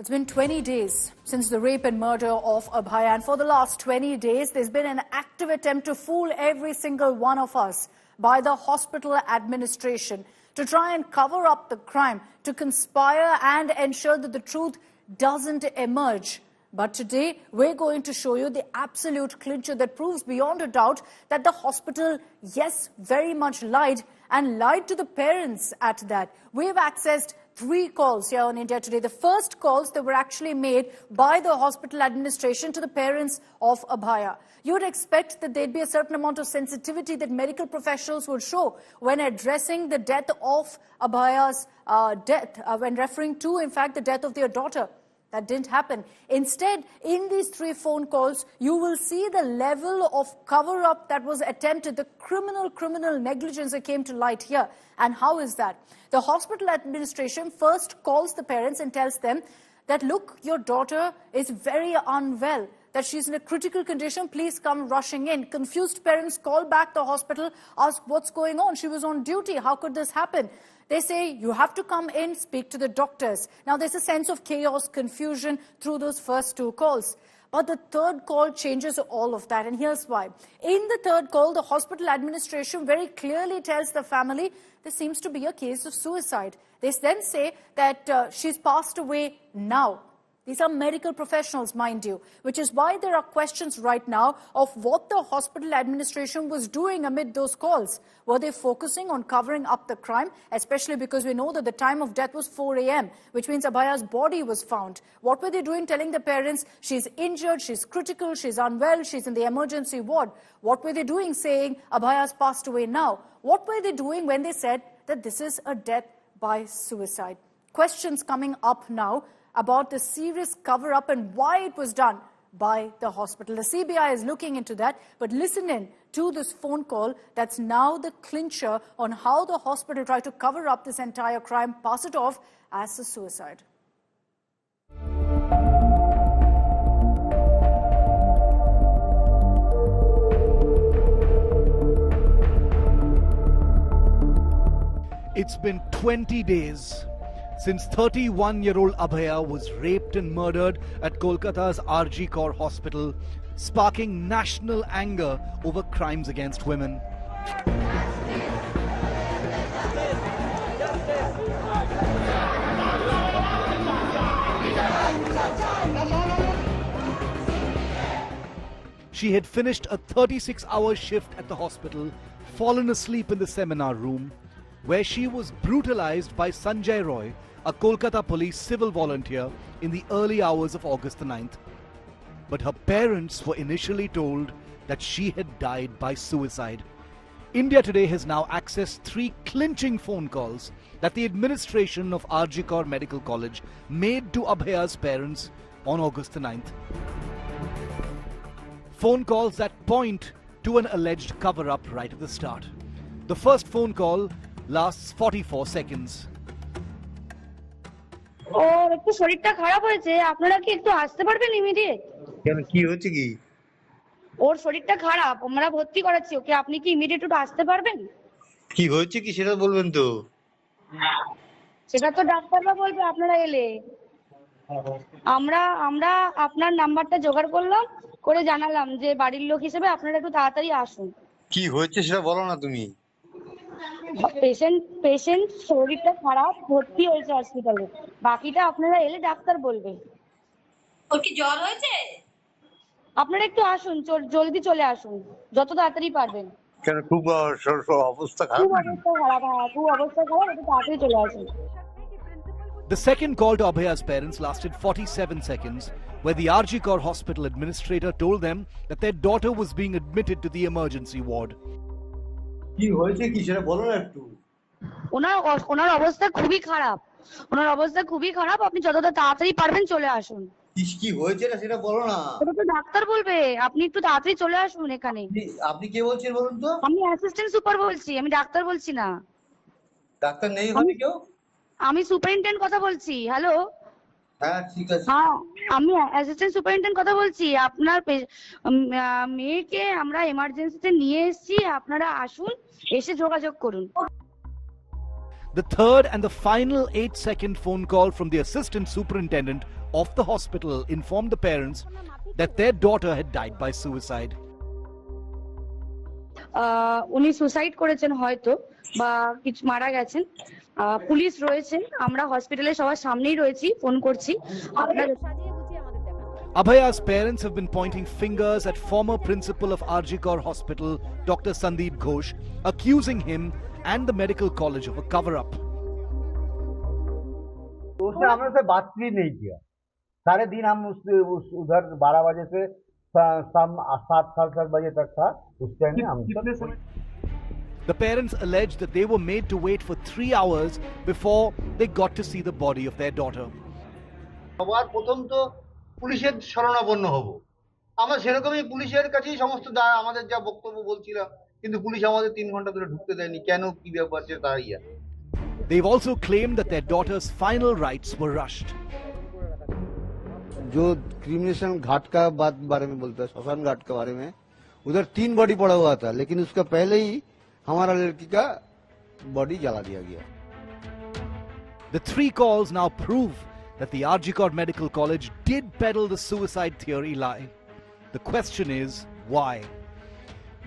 It's been 20 days since the rape and murder of Abhaya, and for the last 20 days, there's been an active attempt to fool every single one of us by the hospital administration to try and cover up the crime, to conspire and ensure that the truth doesn't emerge. But today, we're going to show you the absolute clincher that proves beyond a doubt that the hospital, yes, very much lied, and lied to the parents at that. We've accessed 3 calls here on India Today. The first calls that were actually made by the hospital administration to the parents of Abhaya. You would expect that there'd be a certain amount of sensitivity that medical professionals would show when addressing the death of Abhaya's death, when referring to, in fact, the death of their daughter. That didn't happen. Instead, in these 3 phone calls, you will see the level of cover-up that was attempted, the criminal negligence that came to light here. And how is that? The hospital administration first calls the parents and tells them that, look, your daughter is very unwell, that she's in a critical condition, please come rushing in. Confused parents call back the hospital, ask what's going on. She was on duty. How could this happen? They say, you have to come in, speak to the doctors. Now, there's a sense of chaos, confusion through those first 2 calls. But the 3rd call changes all of that, and here's why. In the 3rd call, the hospital administration very clearly tells the family there seems to be a case of suicide. They then say that she's passed away now. These are medical professionals, mind you, which is why there are questions right now of what the hospital administration was doing amid those calls. Were they focusing on covering up the crime, especially because we know that the time of death was 4 a.m., which means Abhaya's body was found? What were they doing telling the parents she's injured, she's critical, she's unwell, she's in the emergency ward? What were they doing saying Abhaya's passed away now? What were they doing when they said that this is a death by suicide? Questions coming up now about the serious cover-up and why it was done by the hospital. The CBI is looking into that, but listen in to this phone call that's now the clincher on how the hospital tried to cover up this entire crime, pass it off as a suicide. It's been 20 days since 31-year-old Abhaya was raped and murdered at Kolkata's RG Kar Hospital, sparking national anger over crimes against women. She had finished a 36-hour shift at the hospital, fallen asleep in the seminar room, where she was brutalized by Sanjay Roy, a Kolkata police civil volunteer, in the early hours of August the 9th. But her parents were initially told that she had died by suicide. India Today has now accessed 3 clinching phone calls that the administration of RG Kar Medical College made to Abhaya's parents on August the 9th. Phone calls that point to an alleged cover-up right at the start. The first phone call lasts 44 seconds. ওর একটু শরীরটা খারাপ হয়েছে, আপনারা কি একটু আসতে পারবেন immediate? কেন, কি হচ্ছে কি? ওর শরীরটা খারাপ, আমরা ভর্তি করাচ্ছি ওকে, আপনি কি ইমিডিয়েট একটু আসতে পারবেন? কি হচ্ছে কি সেটা বলবেন তো? সেটা তো ডাক্তাররা বলবে আপনারা এলে। আমরা আপনার নাম্বারটা জোগাড় করলাম, করে জানালাম যে বাড়ির লোক হিসেবে আপনারা একটু তাড়াতাড়ি আসুন। কি হচ্ছে সেটা বলো না তুমি। পেশেন্ট শরীরটা খারাপ, ভর্তি হয়েছে হসপিটালে, বাকিটা আপনারা এলে ডাক্তার বলবে। ওর কি জ্বর হয়েছে? আপনারা একটু আসুন, জলদি চলে আসুন, যত তাড়াতাড়ি পারবেন। কেন, খুব অবস্থা খারাপ? খুব অবস্থা খারাপ, হ্যাঁ খুব অবস্থা খারাপ, একটু তাড়াতাড়ি চলে আসুন। The second call to Abhaya's parents lasted 47 seconds, where the RG Kar Hospital administrator told them that their daughter was being admitted to the emergency ward. কি হয়েছে কি সেটা বলো না একটু। ওনার অবস্থা খুবই খারাপ, আপনি যতটা তাড়াতাড়ি পারবেন চলে আসুন। কি হয়েছে না সেটা বলো না। ওটা তো ডাক্তার বলবে, আপনি একটু তাড়াতাড়ি চলে আসুন এখানে। আপনি কে বলছেন বলুন তো? আমি অ্যাসিস্ট্যান্ট সুপার বলছি, আমি ডাক্তার বলছি না। ডাক্তার নেই হবে কেউ? আমি সুপারিনটেন্ডেন্ট কথা বলছি। হ্যালো, হ্যাঁ ঠিক আছে। হ্যাঁ আমি অ্যাসিস্ট্যান্ট সুপারিনটেন্ডেন্ট কথা বলছি। আপনার মেয়েকে আমরা এমার্জেন্সিতে নিয়ে এসেছি, আপনারা আসুন, এসে যোগাযোগ করুন। The third and the final 8-second phone call from the assistant superintendent of the hospital informed the parents that their daughter had died by suicide. উনি সুসাইড করেছেন হয়তো বা কিছু মারা গেছেন। পুলিশ রয়েছেন, আমরা হসপিটালে সবার সামনেই রয়েছি, ফোন করছি। Abhaya's parents have been pointing fingers at former principal of RG Kar Hospital, Dr. Sandeep Ghosh, accusing him and the medical college of a cover-up. तो उसने हमने से बात भी नहीं किया। सारे दिन हम उधर 12 बजे से शाम 7 बजे तक था। उस टाइम में हम The parents alleged that they were made to wait for 3 hours before they got to see the body of their daughter. সবার প্রথম তো পুলিশের শরণাপন্ন হব। আমরা সেরকমই পুলিশের কাছেই সমস্ত আমাদের যা বক্তব্য বলছিলাম, কিন্তু পুলিশ আমাদের 3 ঘন্টা ধরে ঢুকতে দেয়নি। কেন, কি ব্যাপার সেটা ইয়া। They've also claimed that their daughter's final rites were rushed. जो क्रिमिनेशन घाट का बारे में बोलता है, श्मशान घाट के बारे में, उधर 3 बॉडी पड़ा हुआ था, लेकिन उसका पहले ही हमारा लड़की का बॉडी जला दिया गया। The 3 calls now prove that the RG Kar Medical College did peddle the suicide theory lie. The question is, why?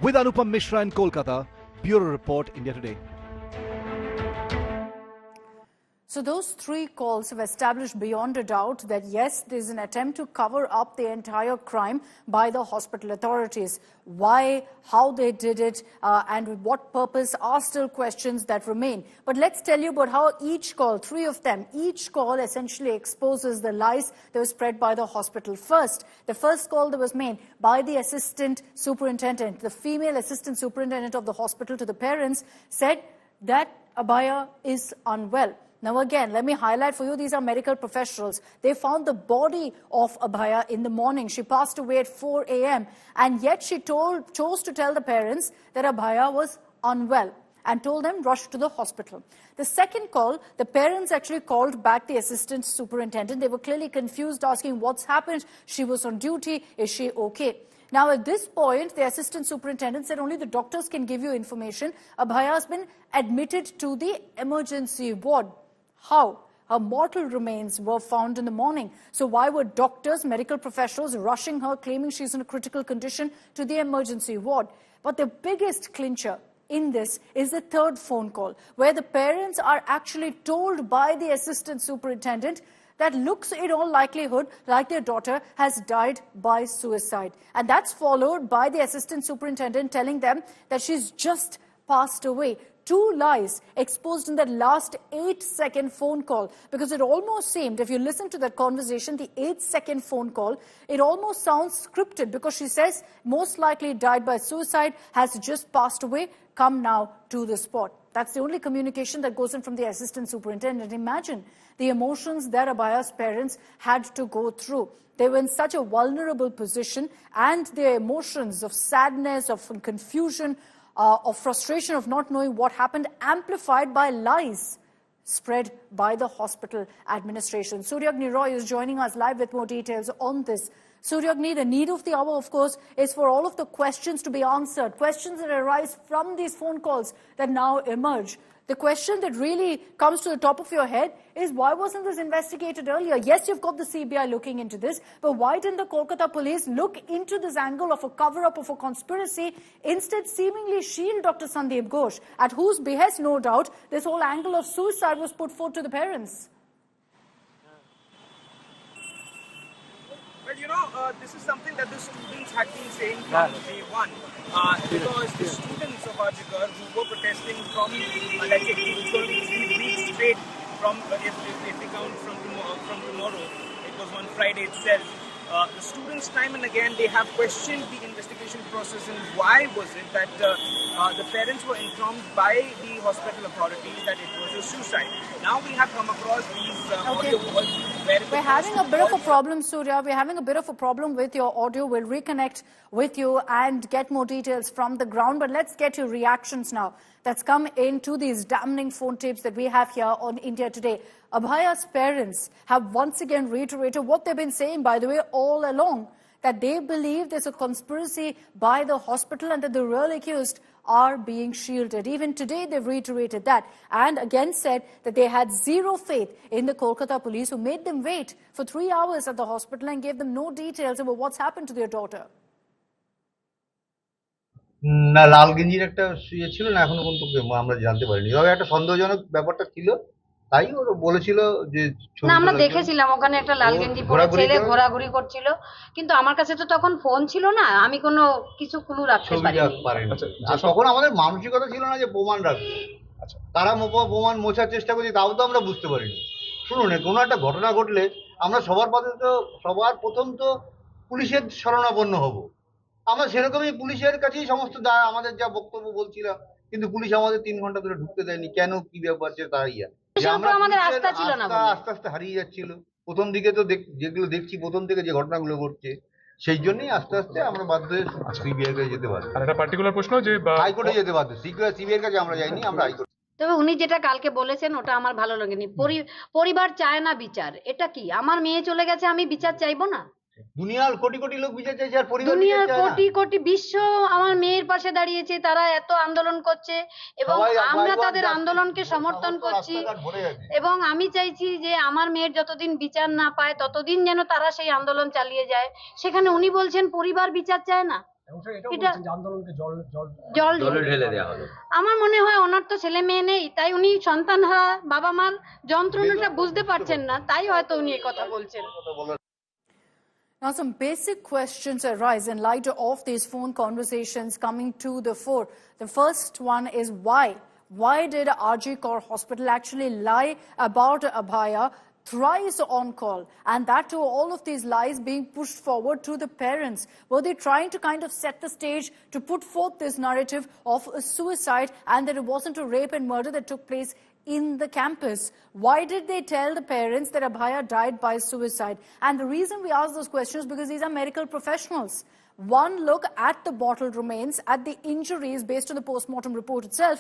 With Anupam Mishra in Kolkata, Bureau Report, India Today. So those 3 calls have established beyond a doubt that yes, there's an attempt to cover up the entire crime by the hospital authorities. Why, how they did it, and with what purpose are still questions that remain. But let's tell you about how each call, 3 of them, each call essentially exposes the lies that were spread by the hospital. First, the first call that was made by the assistant superintendent, the female assistant superintendent of the hospital, to the parents, said that Abhaya is unwell. Now again, let me highlight for you, these are medical professionals. They found the body of Abhaya in the morning. She passed away at 4 a.m. and yet she chose to tell the parents that Abhaya was unwell and told them rush to the hospital. The second call, the parents actually called back the assistant superintendent. They were clearly confused, asking what's happened. She was on duty. Is she okay? Now, at this point, the assistant superintendent said only the doctors can give you information. Abhaya has been admitted to the emergency ward. How? Her mortal remains were found in the morning. So why were doctors, medical professionals rushing her, claiming she's in a critical condition, to the emergency ward? But the biggest clincher in this is the third phone call, where the parents are actually told by the assistant superintendent that looks in all likelihood like their daughter has died by suicide. And that's followed by the assistant superintendent telling them that she's just passed away. 2 lies exposed in that last 8-second phone call, because it almost seemed, if you listen to that conversation, the 8-second phone call, it almost sounds scripted, because she says most likely died by suicide, has just passed away, come now to the spot. That's the only communication that goes in from the assistant superintendent. Imagine the emotions that Abhaya's parents had to go through. They were in such a vulnerable position, and their emotions of sadness, of confusion, of frustration of not knowing what happened, amplified by lies spread by the hospital administration. Suryagni Roy is joining us live with more details on this. Suryagni, the need of the hour, of course, is for all of the questions to be answered, questions that arise from these phone calls that now emerge. The question that really comes to the top of your head is, why wasn't this investigated earlier? Yes, you've got the CBI looking into this, but why didn't the Kolkata police look into this angle of a cover-up, of a conspiracy, instead seemingly shield Dr. Sandeep Ghosh, at whose behest, no doubt, this whole angle of suicide was put forth to the parents? Well, you know, this is something that the students had been saying from day one. Because the students of RG Kar who were protesting from, let's say, it's going to be 3 weeks straight from, if we count from tomorrow, it was on Friday itself. The students time and again, they have questioned the investigation process, and why was it that the parents were informed by the hospital authorities that it was a suicide. Now we have come across these audio calls. We're having a bit of a problem, Surya. We're having a bit of a problem with your audio. We'll reconnect with you and get more details from the ground. But let's get your reactions now that's come into these damning phone tapes that we have here on India Today. Abhaya's parents have once again reiterated what they've been saying, by the way, all along. that they believe there's a conspiracy by the hospital and that the real accused are being shielded. Even today, they've reiterated that and again said that they had zero faith in the Kolkata police who made them wait for 3 hours at the hospital and gave them no details about what's happened to their daughter. না, লাল গেঞ্জির একটা ইয়ে ছিল না, এখনো পর্যন্ত আমরা জানতে পারিনি। তবে একটা সন্দেহজনক ব্যাপারটা ছিল, তাই ওরা বলেছিল যে না, আমরা দেখেছিলাম ওখানে একটা লাল গেঞ্জি পরে ছেলে ঘোরাঘুরি করছিল, কিন্তু আমার কাছে তো তখন ফোন ছিল না, আমি কোনো কিছু ক্লু রাখতে পারিনি। আর তখন আমাদের মানসিকতা ছিল না যে প্রমাণ রাখবো। তারা প্রমাণ মোছার চেষ্টা করছে, তাও তো আমরা বুঝতে পারিনি। শুনুন, কোনো একটা ঘটনা ঘটলে আমরা সবার প্রথম তো পুলিশের শরণাপন্ন হব। আমরা সেরকমই পুলিশের কাছেই সমস্ত আমাদের যা বক্তব্য বলছিলাম, কিন্তু পুলিশ আমাদের 3 ঘন্টা ধরে ঢুকতে দেয়নি। কেন, কি ব্যাপার, তাই আমাদের আস্থা ছিল না, আস্তে আস্তে হারিয়ে যাচ্ছিল। প্রথম দিকে তো যেগুলো দেখছি, প্রথম থেকে যে ঘটনাগুলো ঘটছে, সেই জন্যই আস্তে আস্তে আমরা বাধ্য হয়ে সিবিআই কাছে যেতে পারি। আর একটা পার্টিকুলার প্রশ্ন, যে হাইকোর্টে যেতে বাধ্য। সিবিআই কাছে আমরা যাইনি, আমরা হাইকোর্ট। তবে উনি যেটা কালকে বলেছেন ওটা আমার ভালো লাগেনি। পরিবার চায় না বিচার, এটা কি? আমার মেয়ে চলে গেছে, আমি বিচার চাইবো না? দুনিয়ার কোটি কোটি লোক বিচার চাইছে, আর পরিবার দুনিয়ার কোটি কোটি বিশ্ব আমার মেয়ের পাশে দাঁড়িয়েছে, তারা এত আন্দোলন করছে এবং আমরা তাদের আন্দোলনকে সমর্থন করছি এবং আমি চাইছি যে আমার মেয়ের যতদিন বিচার না পায় ততদিন যেন তারা সেই আন্দোলন চালিয়ে যায়। সেখানে উনি বলছেন পরিবার বিচার চায় না, এটা জল ঢেলে দেওয়া হলো। আমার মনে হয় ওনার তো ছেলে মেয়ে নেই, তাই উনি সন্তান হারা বাবা মার যন্ত্রণাটা বুঝতে পারছেন না, তাই হয়তো উনি এই কথা বলছেন। Now, some basic questions arise in light of these phone conversations coming to the fore. The first one is why? Why did RG Kar Hospital actually lie about Abhaya thrice on call? And that too, all of these lies being pushed forward to the parents. Were they trying to kind of set the stage to put forth this narrative of a suicide and that it wasn't a rape and murder that took place in the campus? Why did they tell the parents that Abhaya died by suicide? And the reason we ask those questions is because these are medical professionals. One look at the bottled remains, at the injuries based on the post-mortem report itself,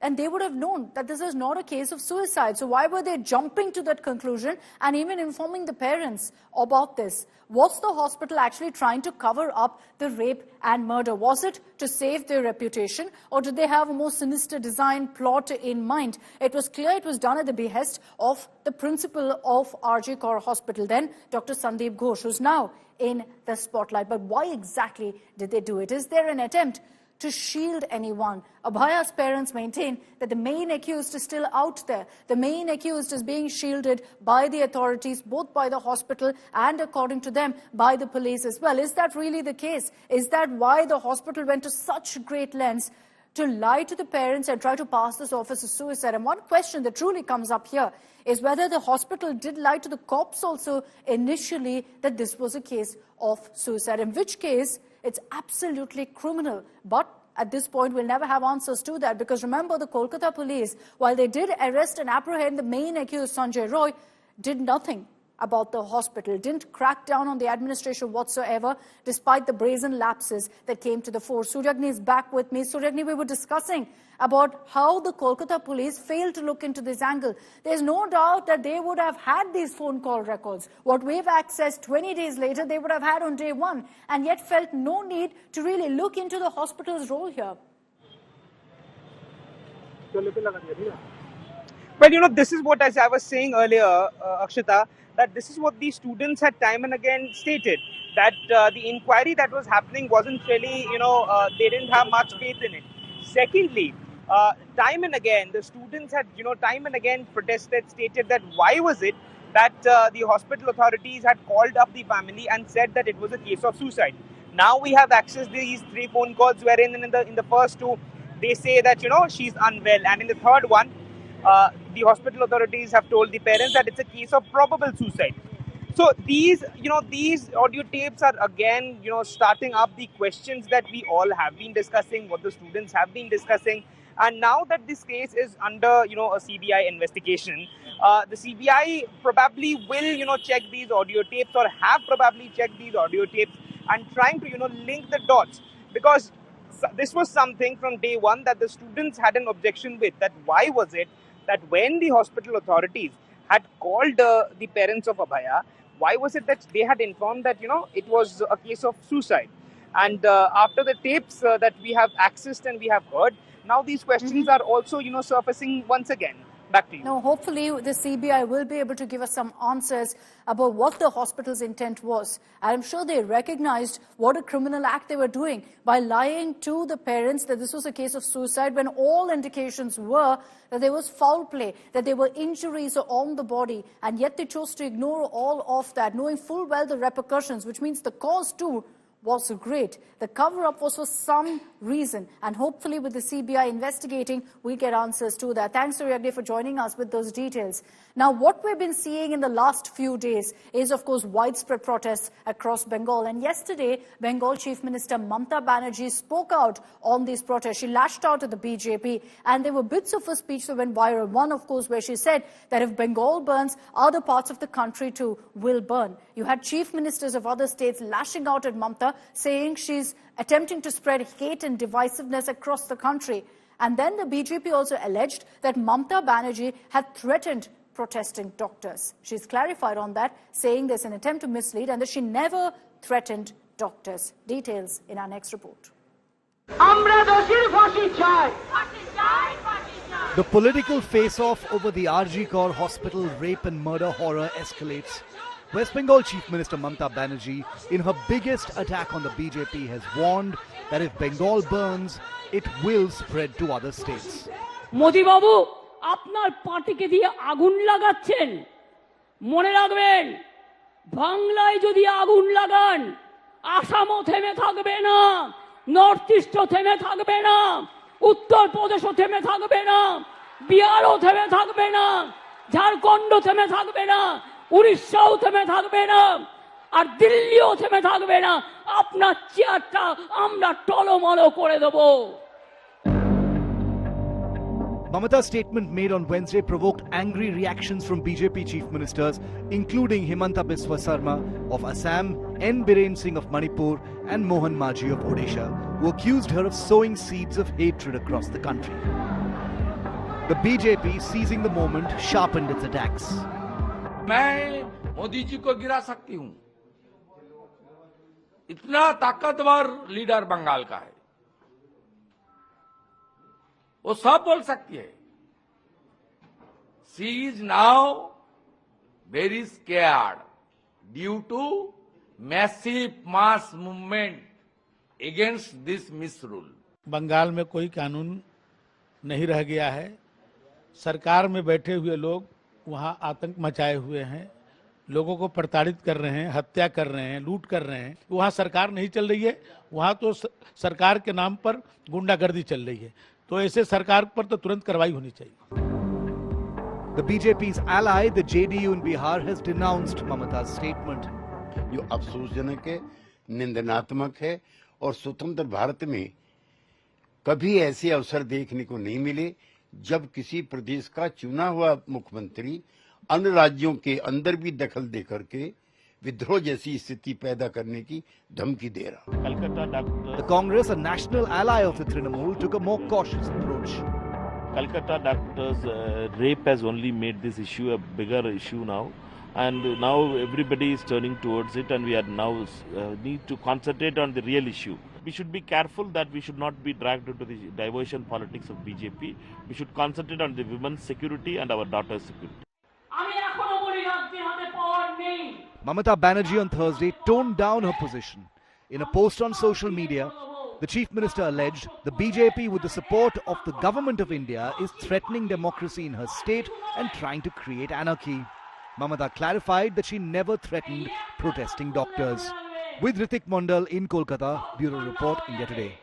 and they would have known that this is not a case of suicide. So why were they jumping to that conclusion and even informing the parents about this? Was the hospital actually trying to cover up the rape and murder? Was it to save their reputation, or did they have a more sinister design plot in mind? It was clear it was done at the behest of the principal of RG Kar Hospital then, Dr. Sandeep Ghosh, who's now in the spotlight. But why exactly did they do it? Is there an attempt to shield anyone? Abhaya's parents maintain that the main accused is still out there. The main accused is being shielded by the authorities, both by the hospital and, according to them, by the police as well. Is that really the case? Is that why the hospital went to such great lengths to lie to the parents and try to pass this off as a suicide? And one question that truly comes up here is whether the hospital did lie to the cops also initially that this was a case of suicide, in which case it's absolutely criminal. But at this point, we'll never have answers to that, because remember, the Kolkata police, while they did arrest and apprehend the main accused, Sanjay Roy, did nothing about the hospital, didn't crack down on the administration whatsoever, despite the brazen lapses that came to the fore. Suryagni is back with me. Suryagni, we were discussing about how the Kolkata police failed to look into this angle. There's no doubt that they would have had these phone call records. What we've accessed 20 days later, they would have had on day one, and yet felt no need to really look into the hospital's role here. Well, this is what, as I was saying earlier, Akshita, that this is what these students had time and again stated, that the inquiry that was happening wasn't really, they didn't have much faith in it. Secondly, time and again, the students had, time and again protested, stated that why was it that the hospital authorities had called up the family and said that it was a case of suicide. Now we have accessed these 3 phone calls wherein in the first 2, they say that, she's unwell. And in the third one, the hospital authorities have told the parents that it's a case of probable suicide. So these audio tapes are again, starting up the questions that we all have been discussing, what the students have been discussing. And now that this case is under, a CBI investigation, the CBI probably will, check these audio tapes, or have probably checked these audio tapes and trying to, link the dots. Because this was something from day one that the students had an objection with, that why was it that when the hospital authorities had called the parents of Abhaya, why was it that they had informed that, it was a case of suicide? And after the tapes that we have accessed and we have heard, now these questions are also, surfacing once again. Back to you. Now, hopefully, the CBI will be able to give us some answers about what the hospital's intent was. I'm sure they recognized what a criminal act they were doing by lying to the parents that this was a case of suicide when all indications were that there was foul play, that there were injuries on the body, and yet they chose to ignore all of that, knowing full well the repercussions, which means the cause too was great. The cover-up was for some reason, and hopefully with the CBI investigating, we get answers to that. Thanks to Yagni for joining us with those details. Now, what we've been seeing in the last few days is, of course, widespread protests across Bengal. And yesterday, Bengal Chief Minister Mamata Banerjee spoke out on these protests. She lashed out at the BJP, and there were bits of her speech that went viral. One, of course, where she said that if Bengal burns, other parts of the country too will burn. You had chief ministers of other states lashing out at Mamata, saying she's attempting to spread hate and divisiveness across the country. And then the BJP also alleged that Mamata Banerjee had threatened protesting doctors. She's clarified on that, saying there's an attempt to mislead and that she never threatened doctors. Details in our next report. The political face-off over the RG Kaur Hospital rape and murder horror escalates. West Bengal Chief Minister Mamata Banerjee, in her biggest attack on the BJP, has warned that if Bengal burns, it will spread to other states. Modi Babu, আপনার পার্টিকে দিয়ে আগুন লাগাচ্ছেন, মনে রাখবেন বাংলায় যদি আগুন লাগান আসামও থেমে থাকবে না, নর্থ ইস্টও থেমে থাকবে না, উত্তরপ্রদেশও থেমে থাকবে না, বিহারও থেমে থাকবে না, ঝাড়খণ্ড থেমে থাকবে না, উড়িষ্যাও থেমে থাকবে না, আর দিল্লিও থেমে থাকবে না। আপনার চেয়ারটা আমরা টলমল করে দেব। Mamata's statement made on Wednesday provoked angry reactions from BJP chief ministers, including Himanta Biswa Sarma of Assam, N. Biren Singh of Manipur, and Mohan Majhi of Odisha, who accused her of sowing seeds of hatred across the country. The BJP, seizing the moment, sharpened its attacks. मैं मोदी जी को गिरा सकती हूं, इतना ताकतवर leader Bengal का है, वो सब बोल सकती है। She is now very scared due to massive mass movement against this misrule. Bengal में कोई कानून नहीं रह गया है। सरकार में बैठे हुए लोग वहां आतंक मचाए हुए हैं, लोगों को प्रताड़ित कर रहे हैं, हत्या कर रहे हैं, लूट कर रहे हैं। वहां सरकार नहीं चल रही है, वहां तो सरकार के नाम पर गुंडागर्दी चल रही है। तो ऐसे सरकार पर तो तुरंत कार्रवाई होनी चाहिए। The BJP's ally, the JDU in Bihar, has denounced Mamata's statement. जो अफसोसजनक है, निंदनात्मक है और स्वतंत्र भारत में कभी ऐसे अवसर देखने को नहीं मिले जब किसी प्रदेश का चुना हुआ मुख्यमंत्री अन्य राज्यों के अंदर भी दखल दे करके विद्रोह जैसी स्थिति पैदा करने की धमकी दे रहा। The Congress, a national ally of the Trinamool, took a more cautious approach. Calcutta doctors rape has only made this issue a bigger issue now, and now everybody is turning towards it, and we are now need to concentrate on the real issue. We should be careful that we should not be dragged into the diversion politics of BJP. We should concentrate on the women's security and our daughters' security. Mamata Banerjee on Thursday toned down her position. In a post on social media, the Chief Minister alleged the BJP, with the support of the Government of India, is threatening democracy in her state and trying to create anarchy. Mamata clarified that she never threatened protesting doctors. With Ritik Mondal in Kolkata, Bureau Report, India Today.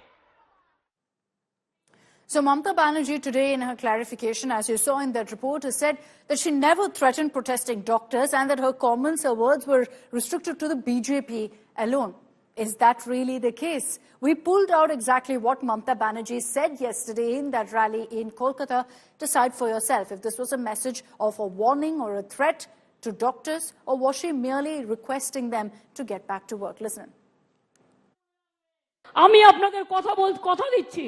So Mamata Banerjee today in her clarification, as you saw in that report, has said that she never threatened protesting doctors and that her comments, her words were restricted to the BJP alone. Is that really the case? We pulled out exactly what Mamata Banerjee said yesterday in that rally in Kolkata. Decide for yourself if this was a message of a warning or a threat to doctors, or was she merely requesting them to get back to work? Listen. আমি আপনাদের কথা দিচ্ছি,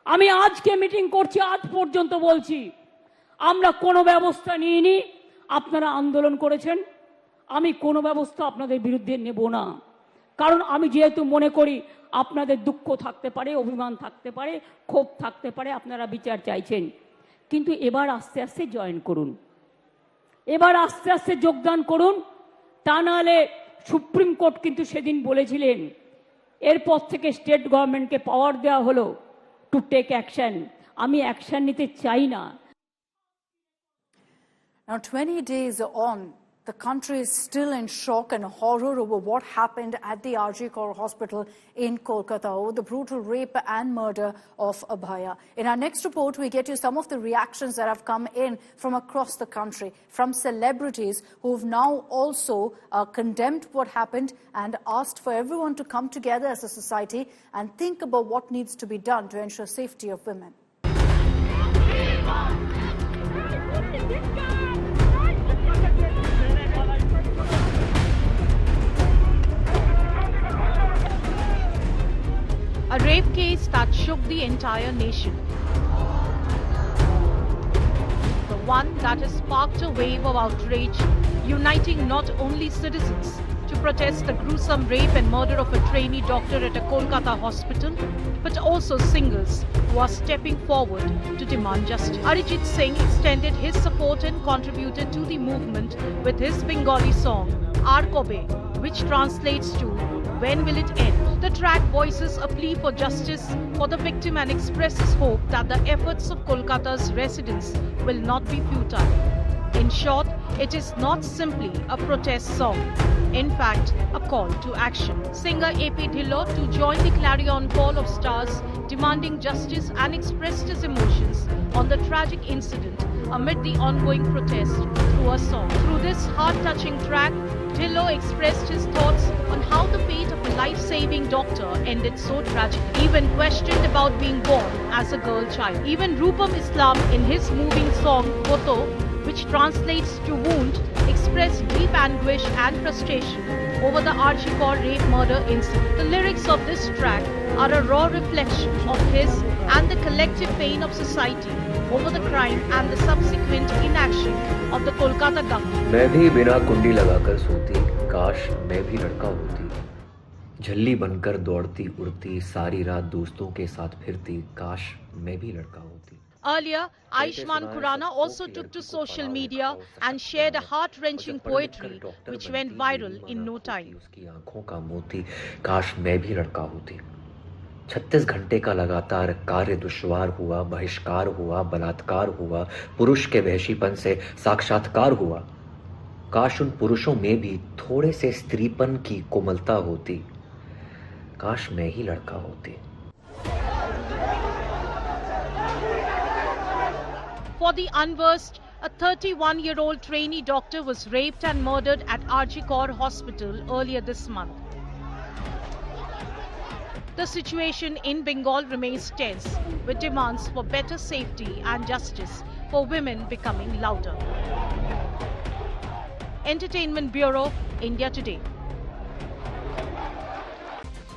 আমি আজকে meeting করছি, আজ পর্যন্ত বলছি আমরা কোনো ব্যবস্থা নিইনি। আপনারা আন্দোলন করেছেন, আমি কোনো ব্যবস্থা আপনাদের বিরুদ্ধে নেব না, কারণ আমি যেহেতু মনে করি আপনাদের দুঃখ থাকতে পারে, অভিমান থাকতে পারে, ক্ষোভ থাকতে পারে, আপনারা বিচার চাইছেন, কিন্তু এবার আস্তে আস্তে জয়েন করুন, এবার আস্তে আস্তে যোগদান করুন। তা নাহলে সুপ্রিম কোর্ট কিন্তু সেদিন বলেছিলেন এরপর থেকে স্টেট গভর্নমেন্টকে পাওয়ার দেওয়া হলো টু টেক অ্যাকশন। আমি অ্যাকশন নিতে চাই না। Now 20 days on, the country is still in shock and horror over what happened at the RG Kar Hospital in Kolkata over the brutal rape and murder of Abhaya. In our next report, we get you some of the reactions that have come in from across the country, from celebrities who've now also condemned what happened and asked for everyone to come together as a society and think about what needs to be done to ensure safety of women. A rape case that shook the entire nation. The one that has sparked a wave of outrage, uniting not only citizens to protest the gruesome rape and murder of a trainee doctor at a Kolkata hospital, but also singers who are stepping forward to demand justice. Arijit Singh extended his support and contributed to the movement with his Bengali song, Aar Kobe, which translates to "When will it end?" The track voices a plea for justice for the victim and expresses hope that the efforts of Kolkata's residents will not be futile. In short, it is not simply a protest song. In fact, a call to action. Singer AP Dhillon to join the clarion call of stars demanding justice and expressed his emotions on the tragic incident amid the ongoing protest through a song. Through this heart-touching track, Dhillon expressed his thoughts on how the fate of a life-saving doctor ended so tragically. Even questioned about being born as a girl child. Even Rupam Islam in his moving song Koto, which translates to wound, expressed deep anguish and frustration over the RG Kar rape murder incident. The lyrics of this track are a raw reflection of his and the collective pain of society over the crime and the subsequent inaction of the Kolkata government. मैं भी बिना कुंडी लगाकर सोती, काश मैं भी लड़का होती, झल्ली बनकर दौड़ती उड़ती, सारी रात दोस्तों के साथ फिरती, काश मैं भी लड़का होती. Earlier, Ayushmann Khurrana also took to social media and shared a heart-wrenching poetry which went viral in no time. उसकी आंखों का मोती, काश मैं भी लड़का होती. 36 घंटे का लगातार कार्य दुश्वार हुआ, बहिष्कार हुआ, बलात्कार हुआ, पुरुष के वहशीपन से साक्षात्कार हुआ. काश उन पुरुषों में भी थोड़े से स्त्रीपन की कोमलता होती, काश मैं ही लड़का होती. For the unversed, a 31-year-old trainee doctor was raped and murdered at RG Kar Hospital earlier this month. The situation in Bengal remains tense, with demands for better safety and justice for women becoming louder. Entertainment Bureau, India Today.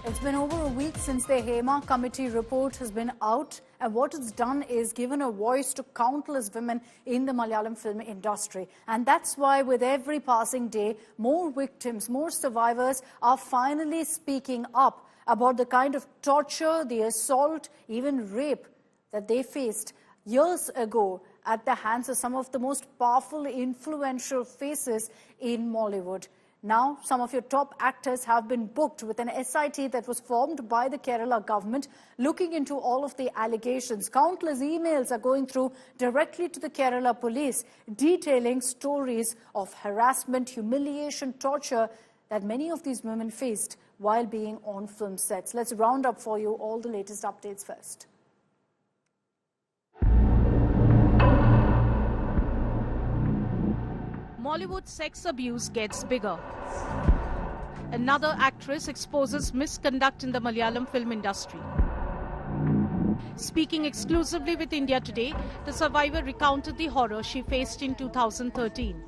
It's been over a week since the Hema Committee report has been out, and what it's done is given a voice to countless women in the Malayalam film industry. And that's why with every passing day, more victims, more survivors are finally speaking up about the kind of torture, the assault, even rape that they faced years ago at the hands of some of the most powerful, influential faces in Mollywood. Now, some of your top actors have been booked with an SIT that was formed by the Kerala government looking into all of the allegations. Countless emails are going through directly to the Kerala police detailing stories of harassment, humiliation, torture that many of these women faced while being on film sets. Let's round up for you all the latest updates first. Mollywood sex abuse gets bigger. Another actress exposes misconduct in the Malayalam film industry. Speaking exclusively with India Today, the survivor recounted the horror she faced in 2013.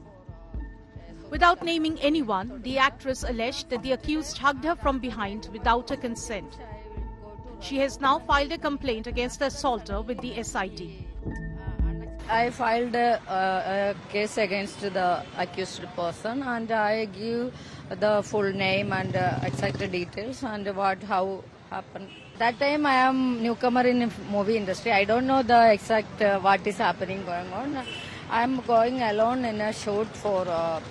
Without naming anyone, the actress alleged that the accused hugged her from behind without her consent. She has now filed a complaint against the assaulter with the SIT. I filed a case against the accused person, and I give the full name and exact details and how happened. That time I am newcomer in movie industry. I don't know the exact what is happening going on. I am going alone in a shoot for a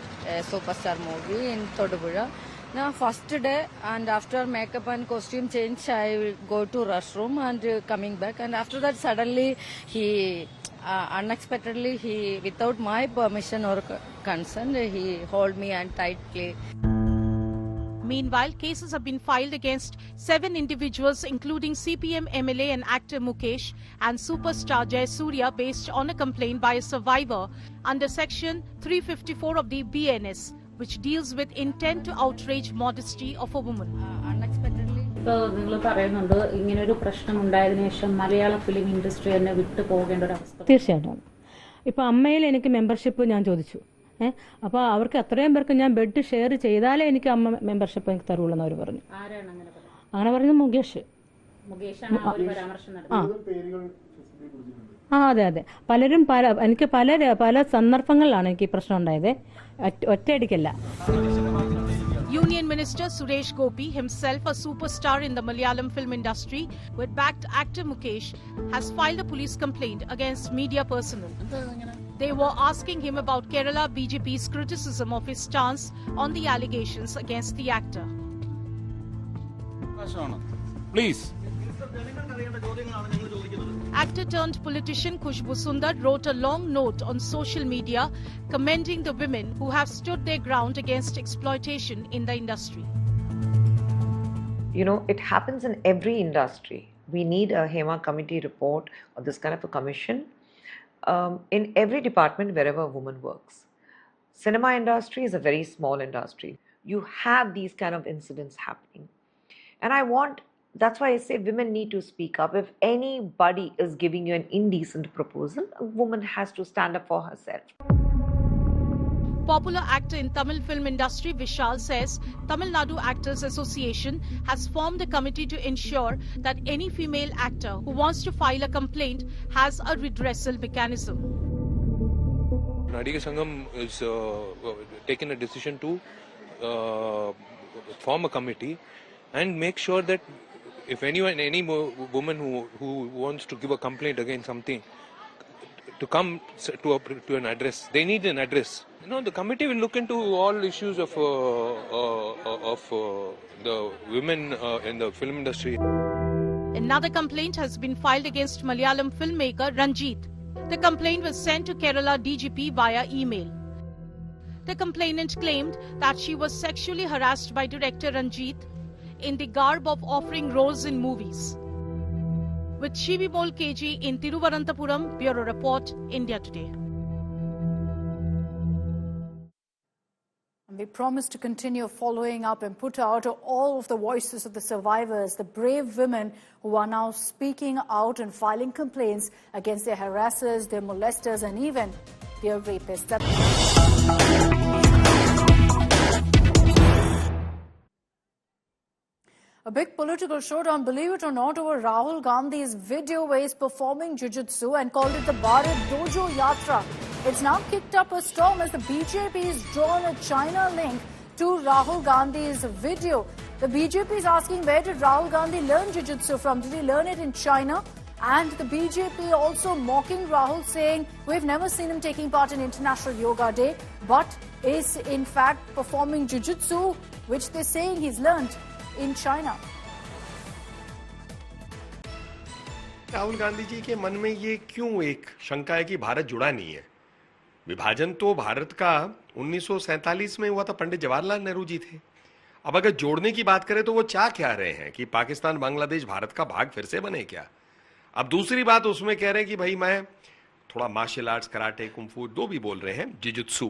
superstar movie in Thodupuzha. Now first day, and after makeup and costume change, I will go to restroom and coming back. And after that, suddenly he unexpectedly, without my permission or consent, he hold me and tightly. Meanwhile, cases have been filed against 7 individuals, including CPM MLA and actor Mukesh and superstar Jayasuriya, based on a complaint by a survivor under Section 354 of the BNS, which deals with intent to outrage modesty of a woman. ഇപ്പോൾ നിങ്ങൾ പറയുന്നുണ്ട് ഇങ്ങനൊരു പ്രശ്നം ഉണ്ടായതിനു ശേഷം മലയാള film industry തന്നെ വിട്ടു പോകേണ്ട ഒരു അവസ്ഥ. തീർച്ചയായിട്ടും. ഇപ്പോൾ അമ്മയിൽ എനിക്ക് മെമ്പർഷിപ്പ് ഞാൻ ചോദിച്ചു. അപ്പോൾ അവർക്ക് അത്രയും പേർക്ക് ഞാൻ ബെഡ് ഷെയർ ചെയ്താലേ എനിക്ക് അമ്മ മെമ്പർഷിപ്പ് എനിക്ക് തരുള്ളൂ എന്ന് അവർ പറഞ്ഞു. അങ്ങനെ പറഞ്ഞത് മുകേഷ്. അതെ. പലരും എനിക്ക് പല സന്ദർഭങ്ങളിലാണ് എനിക്ക് ഈ പ്രശ്നം ഉണ്ടായത്. ഒറ്റയടിക്കല്ല. Union Minister Suresh Gopi, himself a superstar in the Malayalam film industry, with backed actor Mukesh, has filed a police complaint against media personnel. They were asking him about Kerala BJP's criticism of his stance on the allegations against the actor. Please. Actor turned politician Khushbu Sundar wrote a long note on social media commending the women who have stood their ground against exploitation in the industry. You know, it happens in every industry. We need a Hema committee report or this kind of a commission in every department wherever a woman works. Cinema industry is a very small industry. You have these kind of incidents happening. And that's why I say women need to speak up. If anybody is giving you an indecent proposal, a woman has to stand up for herself. Popular actor in Tamil film industry Vishal says Tamil Nadu Actors Association has formed a committee to ensure that any female actor who wants to file a complaint has a redressal mechanism. Nadiga Sangam is taken a decision to form a committee and make sure that if any woman who wants to give a complaint against something, to come to an address, they need an address. You know, the committee will look into all issues of the women in the film industry. Another complaint has been filed against Malayalam filmmaker Ranjit. The complaint was sent to Kerala DGP via email. The complainant claimed that she was sexually harassed by director Ranjit in the garb of offering roles in movies. With Shivi Mol KG in Thiruvananthapuram, Bureau Report, India Today. We promise to continue following up and put out all of the voices of the survivors, the brave women who are now speaking out and filing complaints against their harassers, their molesters, and even their rapists. A big political showdown, believe it or not, over Rahul Gandhi's video where he's performing jujutsu and called it the Bharat Dojo Yatra. It's now kicked up a storm as the BJP has drawn a China link to Rahul Gandhi's video. The BJP is asking, where did Rahul Gandhi learn jujutsu from? Did he learn it in China? And the BJP also mocking Rahul, saying, we've never seen him taking part in International Yoga Day, but is in fact performing jujutsu, which they're saying he's learned in China. Rahul Gandhi ji के मन में ये क्यों एक शंका है कि भारत जुड़ा नहीं है? विभाजन तो भारत का 1947 में हुआ था, पंडित जवाहरलाल नेहरू जी थे। अब अगर जोड़ने की बात करें तो वो चाह क्या रहे हैं कि पाकिस्तान बांग्लादेश भारत का भाग फिर से बने क्या? अब दूसरी बात उसमें कह रहे हैं कि भाई मैं थोड़ा मार्शल आर्ट्स, कराटे, कुंफू दो भी बोल रहे हैं, जुजुत्सु,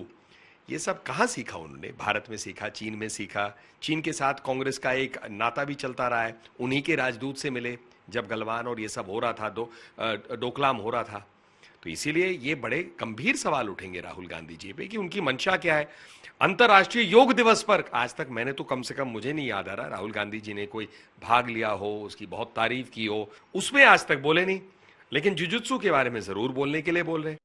ये सब कहाँ सीखा उन्होंने? भारत में सीखा, चीन में सीखा। चीन के साथ कांग्रेस का एक नाता भी चलता रहा है, उन्हीं के राजदूत से मिले जब गलवान और ये सब हो रहा था, डोकलाम हो रहा था। तो इसीलिए ये बड़े गंभीर सवाल उठेंगे राहुल गांधी जी पे कि उनकी मंशा क्या है। अंतर्राष्ट्रीय योग दिवस पर आज तक मैंने तो कम से कम मुझे नहीं याद आ रहा राहुल गांधी जी ने कोई भाग लिया हो, उसकी बहुत तारीफ की हो, उसमें आज तक बोले नहीं, लेकिन जुजुत्सु के बारे में जरूर बोलने के लिए बोल रहे हैं।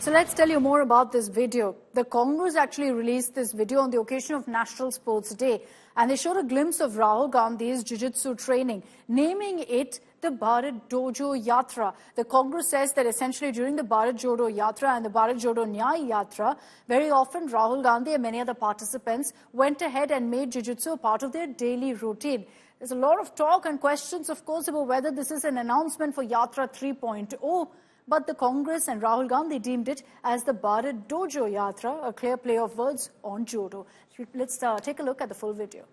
So let's tell you more about this video. The Congress actually released this video on the occasion of National Sports Day, and they showed a glimpse of Rahul Gandhi's jiu-jitsu training, naming it the Bharat Dojo Yatra. The Congress says that essentially during the Bharat Jodo Yatra and the Bharat Jodo Nyay Yatra, very often Rahul Gandhi and many other participants went ahead and made jiu-jitsu a part of their daily routine. There's a lot of talk and questions, of course, about whether this is an announcement for Yatra 3.0. But the Congress and Rahul Gandhi deemed it as the Bharat Dojo Yatra, a clear play of words on Jodo. Let's take a look at the full video.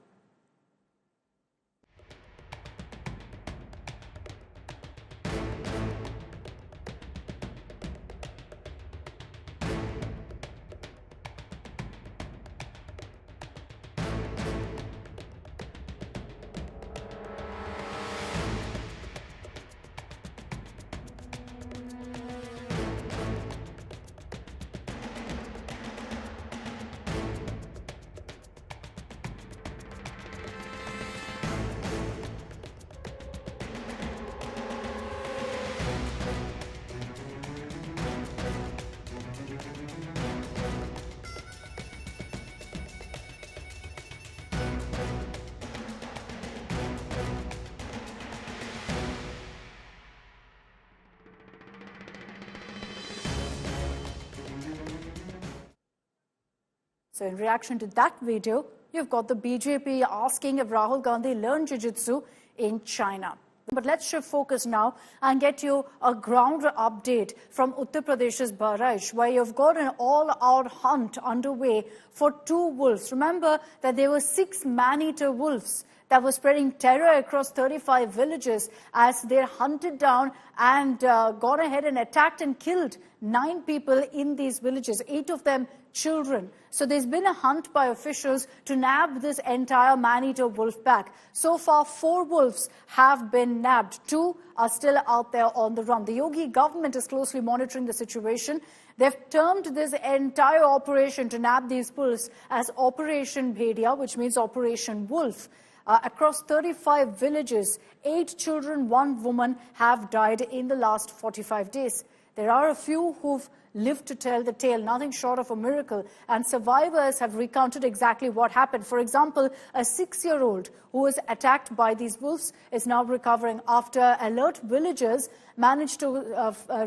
So in reaction to that video, you've got the BJP asking if Rahul Gandhi learned jiu-jitsu in China. But let's shift focus now and get you a ground update from Uttar Pradesh's Bahraich, where you've got an all-out hunt underway for 2 wolves. Remember that there were 6 man-eater wolves that were spreading terror across 35 villages as they hunted down and gone ahead and attacked and killed 9 people in these villages, 8 of them children. So there's been a hunt by officials to nab this entire man-eater wolf pack. So far, 4 wolves have been nabbed. 2 are still out there on the run. The Yogi government is closely monitoring the situation. They've termed this entire operation to nab these wolves as Operation Bhedia, which means Operation Wolf. Across 35 villages, 8 children, 1 woman have died in the last 45 days. There are a few who've lived to tell the tale, nothing short of a miracle, and survivors have recounted exactly what happened. For example, a 6-year-old who was attacked by these wolves is now recovering after alert villagers managed to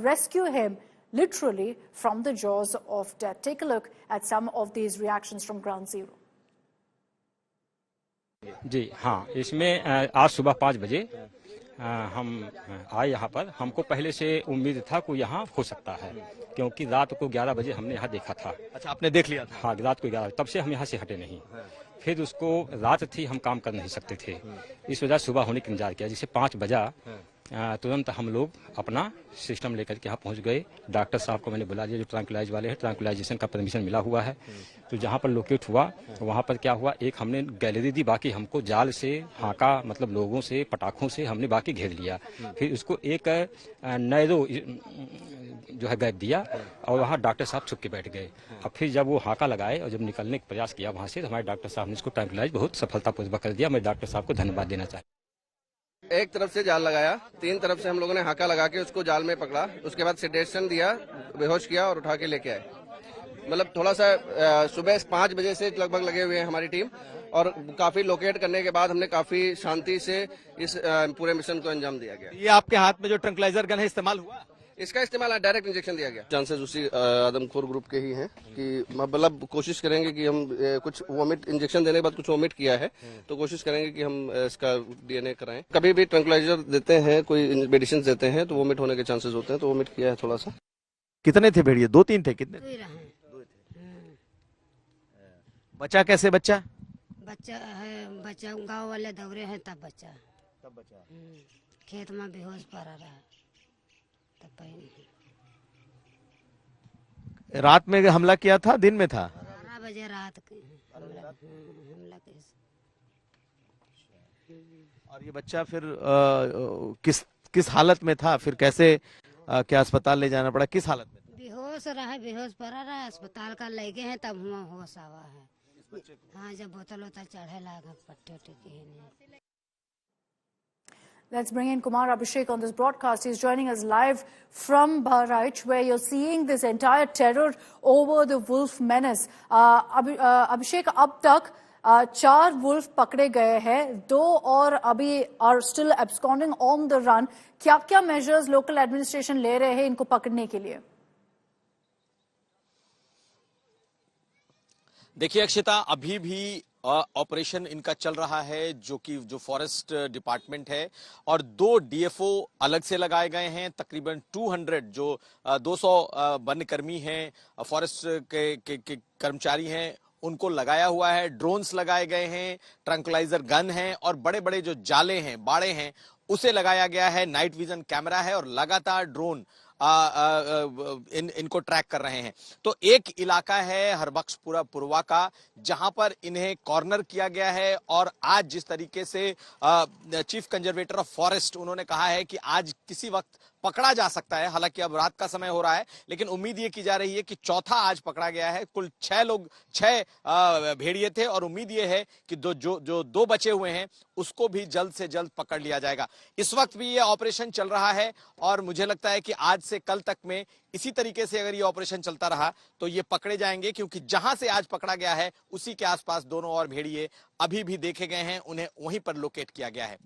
rescue him literally from the jaws of death. Take a look at some of these reactions from Ground Zero. जी हाँ, इसमें आज सुबह 5 बजे हम आए यहाँ पर। हमको पहले से उम्मीद था कि यहाँ हो सकता है, क्योंकि रात को 11 बजे हमने यहाँ देखा था। अच्छा, आपने देख लिया था? हाँ, रात को 11, तब से हम यहाँ से हटे नहीं। फिर उसको रात थी, हम काम कर नहीं सकते थे, इस वजह सुबह होने का इंतजार किया। जिसे 5 बजा तुरंत हम लोग अपना सिस्टम लेकर के यहाँ पहुँच गए। डॉक्टर साहब को मैंने बुला दिया, जो ट्रैंकुलाइज वाले हैं, ट्रैंकुलाइजेशन का परमिशन मिला हुआ है। तो जहाँ पर लोकेट हुआ वहाँ पर क्या हुआ, एक हमने गैलरी दी, बाकी हमको जाल से हाका, मतलब लोगों से, पटाखों से हमने बाकी घेर लिया। फिर उसको एक नैरो जो है गैप दिया और वहाँ डॉक्टर साहब छुप के बैठ गए। अब फिर जब वो हाका लगाए और जब निकलने का प्रयास किया वहाँ से, तो हमारे डॉक्टर साहब ने इसको ट्रैंकुलाइज बहुत सफलतापूर्वक कर दिया। मैं डॉक्टर साहब को धन्यवाद देना चाहता हूँ। एक तरफ से जाल लगाया, 3 तरफ से हम लोगों ने हाका लगा के उसको जाल में पकड़ा, उसके बाद सेडेशन दिया, बेहोश किया और उठा के लेके आए। मतलब थोड़ा सा सुबह 5 बजे से लगभग लगे हुए हैं हमारी टीम, और काफी लोकेट करने के बाद हमने काफी शांति से इस पूरे मिशन को अंजाम दिया गया। ये आपके हाथ में जो ट्रैंकुलाइजर गन है इस्तेमाल हुआ? इसका इस्तेमाल डायरेक्ट इंजेक्शन दिया गया। चांसेस उसी आदमखोर ग्रुप के ही हैं कि मतलब कोशिश करेंगे कि हम कुछ वोमिट इंजेक्शन देने के बाद कुछ वोमिट किया है, तो कोशिश करेंगे कि हम इसका डीएनए कराएं। कभी भी ट्रैंकुलाइजर देते हैं, कोई मेडिसिन देते हैं, तो वोमिट होने के चांसेस होते हैं, तो वोमिट किया है थोड़ा सा। कितने थे भेड़िए? 2-3 थे? कितने? 2 बचा कैसे? बच्चा है, बच्चा गाँव वाले दौरे हैं तब बच्चा खेत में बेहोश पड़ा रहा। रात में हमला किया था, दिन में था? 12 बजे रात के हमला और ये बच्चा फिर किस हालत में था? फिर कैसे क्या अस्पताल ले जाना पड़ा? किस हालत में? बेहोश रहा, बेहोश पड़ा रहा, अस्पताल का ले गए हैं तब हुआ होश आवा है। हाँ, जब बोतल चढ़े लगा पट्टे उट्टे की। Let's bring in Kumar Abhishek on this broadcast. He's joining us live from Bahraich, where you're seeing this entire terror over the wolf menace. Abhishek, अब तक 4 wolf पकड़े गए हैं, 2 और अभी are still absconding on the run. क्या-क्या measures local administration ले रहे हैं इनको पकड़ने के लिए? देखिए अक्षिता, अभी भी ऑपरेशन इनका चल रहा है, जो फॉरेस्ट डिपार्टमेंट है, और 2 डीएफओ अलग से लगाए गए हैं। तकरीबन 200 जो 200 वन कर्मी हैं, फॉरेस्ट के कर्मचारी हैं, उनको लगाया हुआ है। ड्रोन्स लगाए गए हैं, ट्रंकुलाइजर गन है, और बड़े बड़े जो जाले हैं, बाड़े हैं, उसे लगाया गया है। नाइट विजन कैमरा है, और लगातार ड्रोन इनको ट्रैक कर रहे हैं। तो एक इलाका है हरबख्शपुरा पुरवा का, जहां पर इन्हें कॉर्नर किया गया है, और आज जिस तरीके से चीफ कंजर्वेटर ऑफ फॉरेस्ट उन्होंने कहा है कि आज किसी वक्त पकड़ा जा सकता है। हालांकि अब रात का समय हो रहा है, लेकिन उम्मीद ये की जा रही है कि चौथा आज पकड़ा गया है। कुल 6 भेड़िए थे, और उम्मीद ये है कि जो 2 बचे हुए हैं उसको भी जल्द से जल्द पकड़ लिया जाएगा। इस वक्त भी ये ऑपरेशन चल रहा है, और मुझे लगता है कि आज से कल तक में इसी तरीके से अगर ये ऑपरेशन चलता रहा तो ये पकड़े जाएंगे, क्योंकि जहां से आज पकड़ा गया है उसी के आसपास 2 और भेड़िए अभी भी देखे गए हैं, उन्हें वहीं पर लोकेट किया गया है।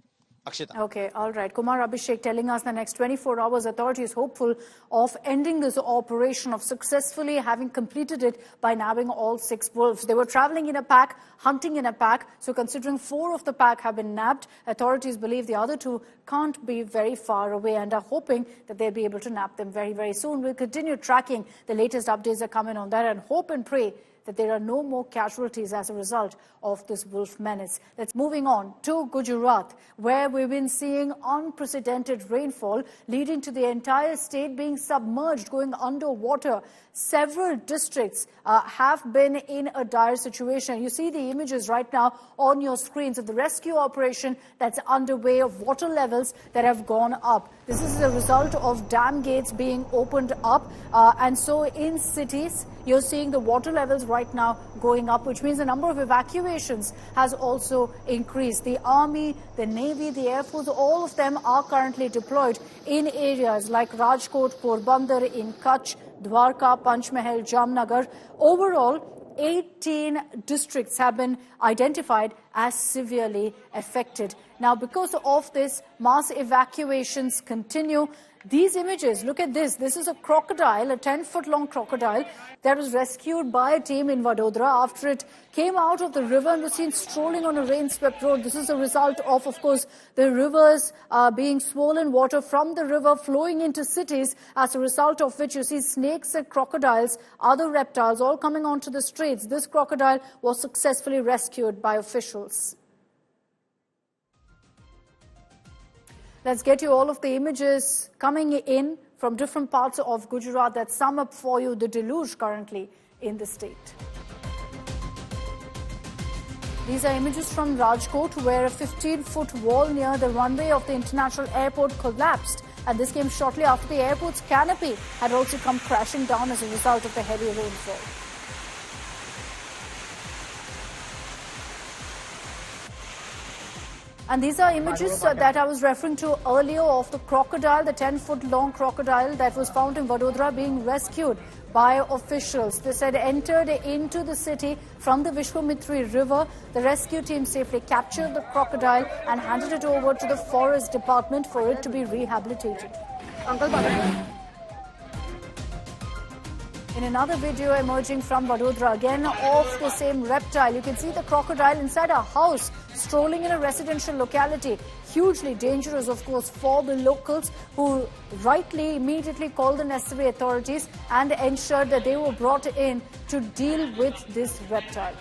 Akshita. Okay, all right. Kumar Abhishek telling us the next 24 hours, authorities hopeful of ending this operation, of successfully having completed it by nabbing all 6 wolves. They were traveling in a pack, hunting in a pack. So considering 4 of the pack have been nabbed, authorities believe the other 2 can't be very far away and are hoping that they'll be able to nab them very, very soon. We'll continue tracking the latest updates that come in on that, and hope and pray that there are no more casualties as a result of this wolf menace. Let's moving on to Gujarat, where we've been seeing unprecedented rainfall leading to the entire state being submerged, going underwater. Several districts have been in a dire situation. You see the images right now on your screens of the rescue operation that's underway, of water levels that have gone up. This is the result of dam gates being opened up. And so in cities, you're seeing the water levels right now going up, which means the number of evacuations has also increased. The Army, the Navy, the Air Force, all of them are currently deployed in areas like Rajkot, Porbandar, in Kutch, Dwarka, Panchmahal, Jamnagar. Overall, 18 districts have been identified as severely affected. Now, because of this, mass evacuations continue. These images, look at this. This is a crocodile, a 10-foot-long crocodile that was rescued by a team in Vadodara after it came out of the river and was seen strolling on a rain-swept road. This is a result of course, the rivers being swollen, water from the river flowing into cities, as a result of which you see snakes and crocodiles, other reptiles, all coming onto the streets. This crocodile was successfully rescued by officials. Let's get you all of the images coming in from different parts of Gujarat that sum up for you the deluge currently in the state. These are images from Rajkot, where a 15-foot wall near the runway of the international airport collapsed. And this came shortly after the airport's canopy had also come crashing down as a result of the heavy rainfall. And these are images that I was referring to earlier of the crocodile, the 10-foot-long crocodile that was found in Vadodara being rescued by officials. This had entered into the city from the Vishwamitri River. The rescue team safely captured the crocodile and handed it over to the Forest Department for it to be rehabilitated. In another video emerging from Vadodara, again of the same reptile, you can see the crocodile inside a house, strolling in a residential locality. Hugely dangerous, of course, for the locals, who rightly immediately called the necessary authorities and ensured that they were brought in to deal with this reptile.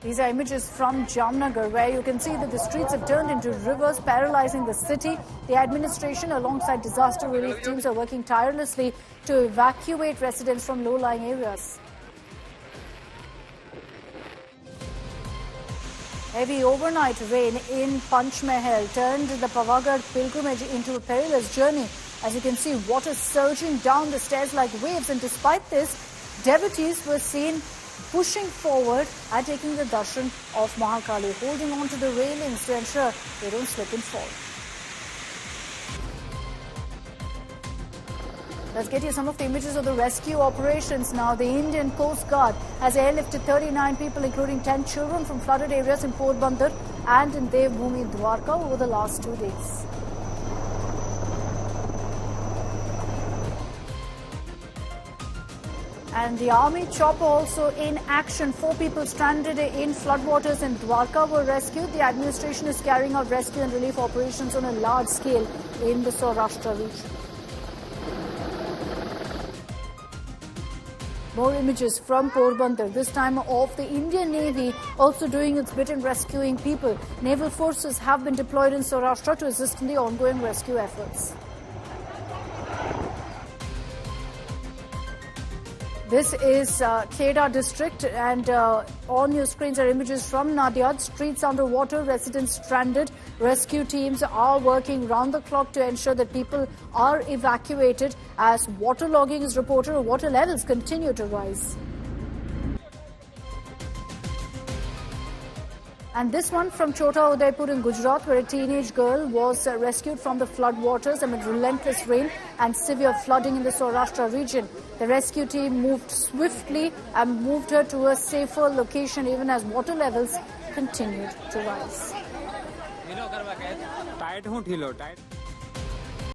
These are images from Jamnagar, where you can see that the streets have turned into rivers, paralyzing the city. The administration, alongside disaster relief teams, are working tirelessly to evacuate residents from low-lying areas. Heavy overnight rain in Panchmahal turned the Pavagadh pilgrimage into a perilous journey. As you can see, water surging down the stairs like waves, and despite this, devotees were seen pushing forward and taking the darshan of Mahakali, holding on to the railings to ensure they don't slip and fall. Let's get you some of the images of the rescue operations now. The Indian Coast Guard has airlifted 39 people, including 10 children, from flooded areas in Porbandar and in Devbhoomi, Dwarka over the last 2 days. And the army chopper also in action. 4 people stranded in floodwaters in Dwarka were rescued. The administration is carrying out rescue and relief operations on a large scale in the Saurashtra region. More images from Porbandar, this time of the Indian Navy also doing its bit in rescuing people. Naval forces have been deployed in Saurashtra to assist in the ongoing rescue efforts. This is Kheda district, and on your screens are images from Nadiad. Streets underwater, residents stranded. Rescue teams are working round the clock to ensure that people are evacuated as waterlogging is reported or water levels continue to rise. And this one from Chota Udaipur in Gujarat, where a teenage girl was rescued from the floodwaters amid relentless rain and severe flooding in the Saurashtra region. The rescue team moved swiftly and moved her to a safer location even as water levels continued to rise.